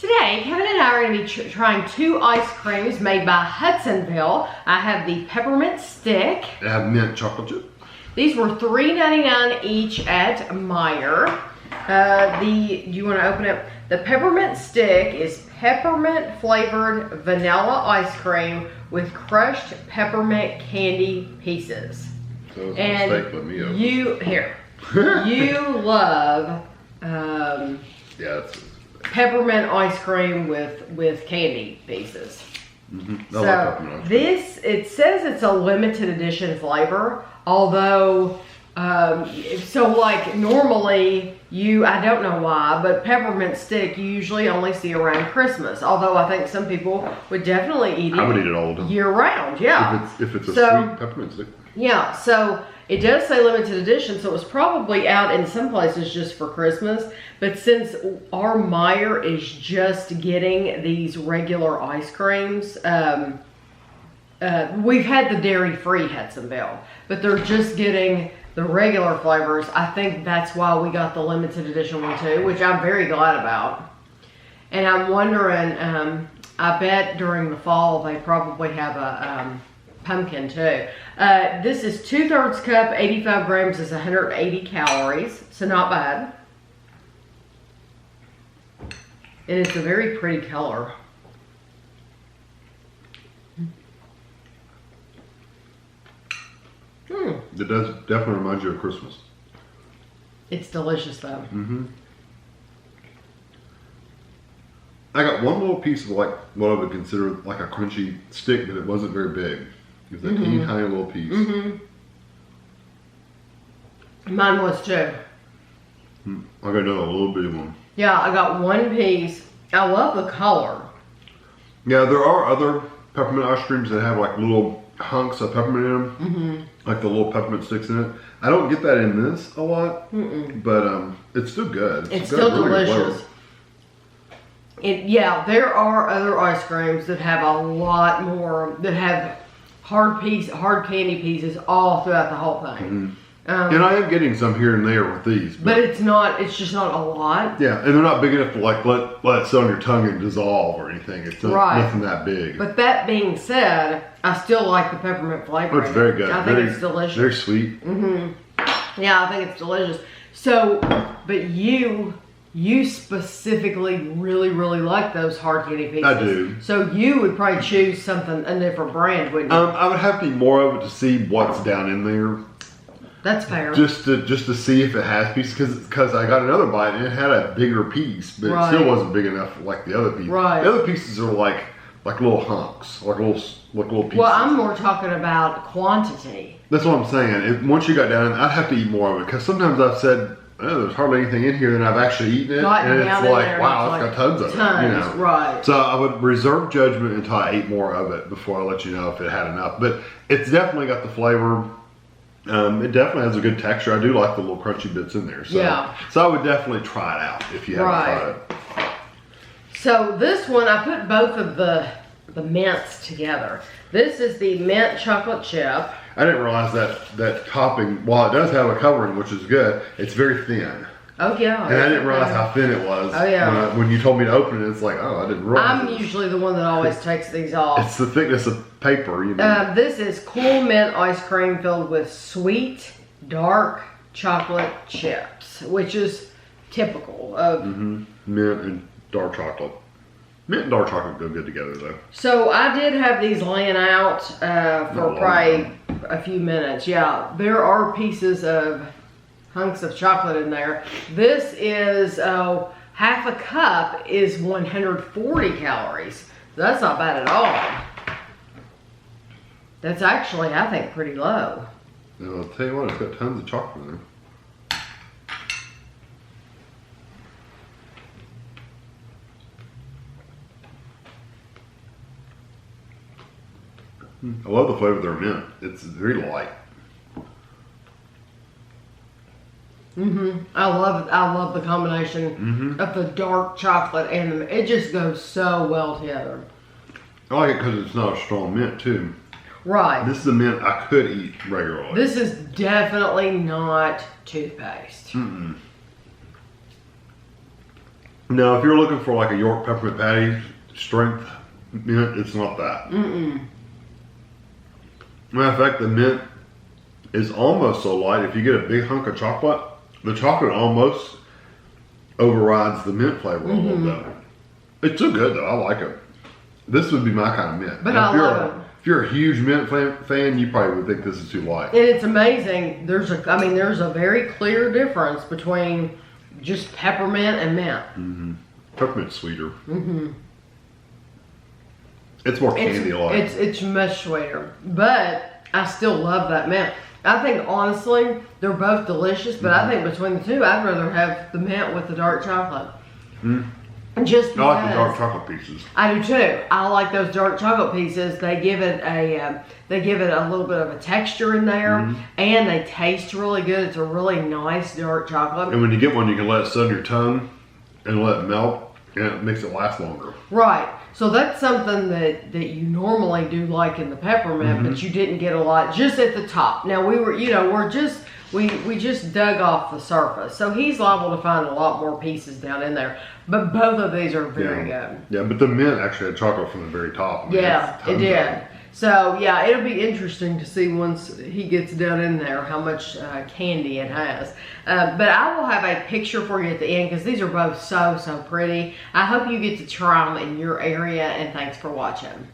Today, Kevin and I are going to be trying two ice creams made by Hudsonville. I have the Peppermint Stick. I have mint chocolate chip. These were $3.99 each at Meijer. Do you want to open it? The Peppermint Stick is peppermint flavored vanilla ice cream with crushed peppermint candy pieces. So it's a mistake, let me open. You love peppermint ice cream with candy pieces. So this, it says it's a limited edition flavor, although so like normally I don't know why, but peppermint stick you usually only see around Christmas, although I think some people would definitely eat it. I would eat it all the time. Year round, yeah. If it's a sweet peppermint stick. Yeah, so it does say limited edition, so it was probably out in some places just for Christmas. But since our Meijer is just getting these regular ice creams, we've had the dairy-free Hudsonville, but they're just getting the regular flavors. I think that's why we got the limited edition one too, which I'm very glad about. And I'm wondering, I bet during the fall they probably have a pumpkin too. This is 2/3 cup, 85 grams is 180 calories, so not bad. And it's a very pretty color. It does definitely remind you of Christmas. It's delicious though. I got one little piece of like what I would consider like a crunchy stick, but it wasn't very big. It was a teeny tiny little piece. Mine was too. I got another little bitty one. Yeah, I got one piece. I love the color. Yeah, there are other peppermint ice creams that have like little hunks of peppermint in them, like the little peppermint sticks in it. I don't get that in this a lot, but it's still good. It's still delicious. Yeah, there are other ice creams that have a lot more, that have hard candy pieces all throughout the whole thing. And I am getting some here and there with these. But it's just not a lot. Yeah, and they're not big enough to like let it sit on your tongue and dissolve or anything. It's nothing that big. But that being said, I still like the peppermint flavor. Oh, it's very good. I think it's delicious. Very sweet. Yeah, I think it's delicious. So, but you specifically really like those hard candy pieces. I do. So you would probably choose a different brand, wouldn't you? I would have to eat more of it to see what's down in there. That's fair. Just to see if it has pieces, because I got another bite and it had a bigger piece, but it still wasn't big enough like the other piece. Right. The other pieces are like little hunks, like little pieces. Well, I'm more talking about quantity. That's what I'm saying. Once you got down, I'd have to eat more of it, because sometimes I've said, oh, there's hardly anything in here, and I've actually eaten it, and it's like, wow, it's got tons of it. You know? Right. So I would reserve judgment until I ate more of it before I let you know if it had enough. But it's definitely got the flavor. It definitely has a good texture. I do like the little crunchy bits in there. So, so I would definitely try it out if you haven't tried it. So this one, I put both of the mints together. This is the mint chocolate chip. I didn't realize that topping, while it does have a covering, which is good, it's very thin. Oh yeah. And I didn't realize how thin it was. Oh yeah. When you told me to open it, it's like, oh, I didn't realize. I'm usually the one that always takes these off. It's the thickness of paper, you know. This is cool mint ice cream filled with sweet, dark chocolate chips, which is typical of mint and dark chocolate. Mint and dark chocolate go good together, though. So I did have these laying out for probably a few minutes. Yeah, there are pieces of hunks of chocolate in there. This is half a cup is 140 calories. So that's not bad at all. That's actually, I think, pretty low. And I'll tell you what, it's got tons of chocolate in there. I love the flavor of their mint. It's very light. I love the combination of the dark chocolate and it just goes so well together. I like it because it's not a strong mint too. Right. This is a mint I could eat regularly. This is definitely not toothpaste. No, if you're looking for like a York peppermint patty strength mint, it's not that. Matter of fact, the mint is almost so light. If you get a big hunk of chocolate, the chocolate almost overrides the mint flavor a little bit. It's still good though. I like it. This would be my kind of mint. But I love it. If you're a huge mint fan, you probably would think this is too light. And it's amazing. There's a very clear difference between just peppermint and mint. Peppermint's sweeter. It's more candy-like. It's much sweeter, but I still love that mint. I think honestly they're both delicious, but I think between the two, I'd rather have the mint with the dark chocolate. Just because I like the dark chocolate pieces. I do too. I like those dark chocolate pieces. They give it a little bit of a texture in there, and they taste really good. It's a really nice dark chocolate. And when you get one, you can let it sit on your tongue and let it melt, and it makes it last longer. Right. So that's something that you normally do like in the peppermint, but you didn't get a lot just at the top. Now we just dug off the surface. So he's liable to find a lot more pieces down in there. But both of these are very good. Yeah, but the mint actually had chocolate from the very top. I mean, it did. So yeah, it'll be interesting to see once he gets down in there how much candy it has. But I will have a picture for you at the end because these are both so pretty. I hope you get to try them in your area, and thanks for watching.